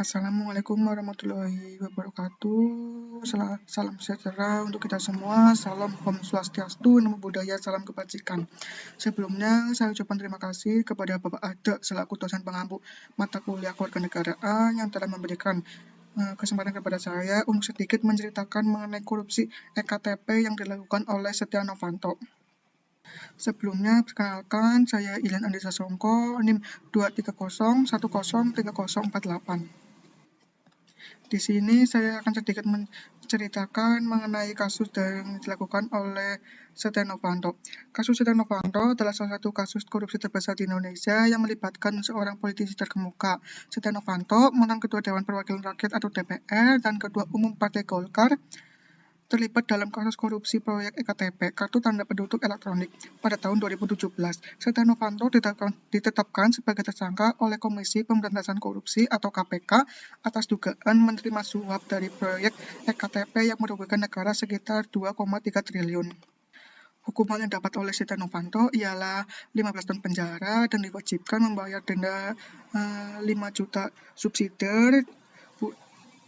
Assalamualaikum warahmatullahi wabarakatuh. Salam sejahtera untuk kita semua. Salam Om Swastiastu, Namo Buddhaya, salam kebajikan. Sebelumnya, saya ucapkan terima kasih kepada Bapak Ade selaku dosen pengampu mata kuliah kewarganegaraan yang telah memberikan kesempatan kepada saya untuk sedikit menceritakan mengenai korupsi EKTP yang dilakukan oleh Setia Novanto. Sebelumnya, perkenalkan, saya Ilan Andi Sasongko, NIM 23010303048. Di sini saya akan sedikit menceritakan mengenai kasus yang dilakukan oleh Setia Novanto. Kasus Setia Novanto adalah salah satu kasus korupsi terbesar di Indonesia yang melibatkan seorang politisi terkemuka. Setia Novanto, mantan Ketua Dewan Perwakilan Rakyat atau DPR dan Ketua Umum Partai Golkar, terlibat dalam kasus korupsi proyek EKTP, Kartu Tanda Penduduk Elektronik, pada tahun 2017. Setia Novanto ditetapkan sebagai tersangka oleh Komisi Pemberantasan Korupsi atau KPK atas dugaan menerima suap dari proyek EKTP yang merugikan negara sekitar 2,3 triliun. Hukuman yang dapat oleh Setia Novanto ialah 15 tahun penjara dan diwajibkan membayar denda 5 juta subsidi,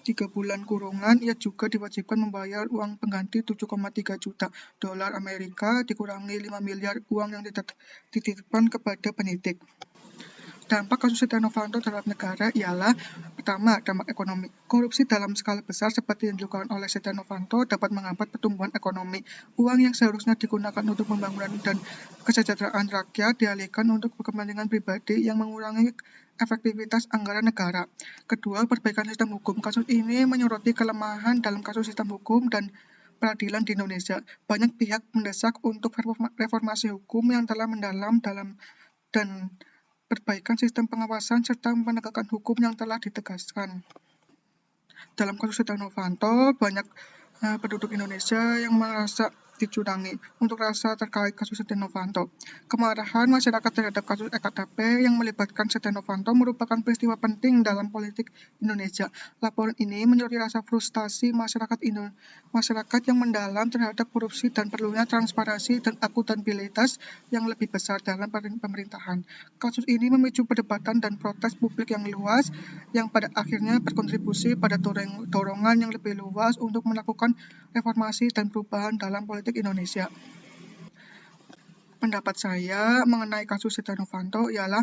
3 bulan kurungan. Ia juga diwajibkan membayar uang pengganti 7,3 juta dolar Amerika dikurangi 5 miliar uang yang dititipkan kepada penyidik. Dampak kasus Setia Novanto terhadap negara ialah, pertama, dampak ekonomi. Korupsi dalam skala besar seperti yang dilakukan oleh Setia Novanto dapat menghambat pertumbuhan ekonomi. Uang yang seharusnya digunakan untuk pembangunan dan kesejahteraan rakyat dialihkan untuk kepentingan pribadi yang mengurangi efektivitas anggaran negara. Kedua, perbaikan sistem hukum. Kasus ini menyoroti kelemahan dalam kasus sistem hukum dan peradilan di Indonesia. Banyak pihak mendesak untuk reformasi hukum yang telah mendalam dan perbaikan sistem pengawasan serta penegakan hukum yang telah ditegaskan. Dalam kasus Setia Novanto, banyak penduduk Indonesia yang merasa dicurangi. Untuk rasa terkait kasus Setia Novanto, kemarahan masyarakat terhadap kasus EKTP yang melibatkan Setia Novanto merupakan peristiwa penting dalam politik Indonesia. Laporan ini menyoroti rasa frustasi masyarakat yang mendalam terhadap korupsi dan perlunya transparansi dan akuntabilitas yang lebih besar dalam pemerintahan. Kasus ini memicu perdebatan dan protes publik yang luas, yang pada akhirnya berkontribusi pada dorongan yang lebih luas untuk melakukan reformasi dan perubahan dalam politik Indonesia. Pendapat saya mengenai kasus Setia Novanto ialah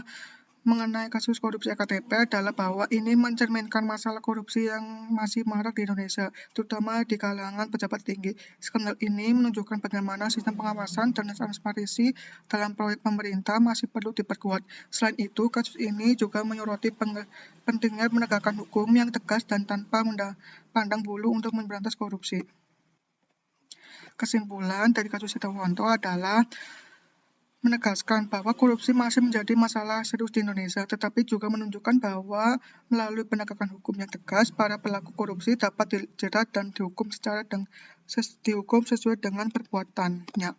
mengenai kasus korupsi EKTP adalah bahwa ini mencerminkan masalah korupsi yang masih marak di Indonesia, terutama di kalangan pejabat tinggi. Skandal ini menunjukkan bagaimana sistem pengawasan dan transparansi dalam proyek pemerintah masih perlu diperkuat. Selain itu, kasus ini juga menyoroti pentingnya menegakkan hukum yang tegas dan tanpa pandang bulu untuk memberantas korupsi. Kesimpulan dari kasus Setia Novanto adalah menegaskan bahwa korupsi masih menjadi masalah serius di Indonesia, tetapi juga menunjukkan bahwa melalui penegakan hukum yang tegas, para pelaku korupsi dapat dijerat dan dihukum sesuai dengan perbuatannya.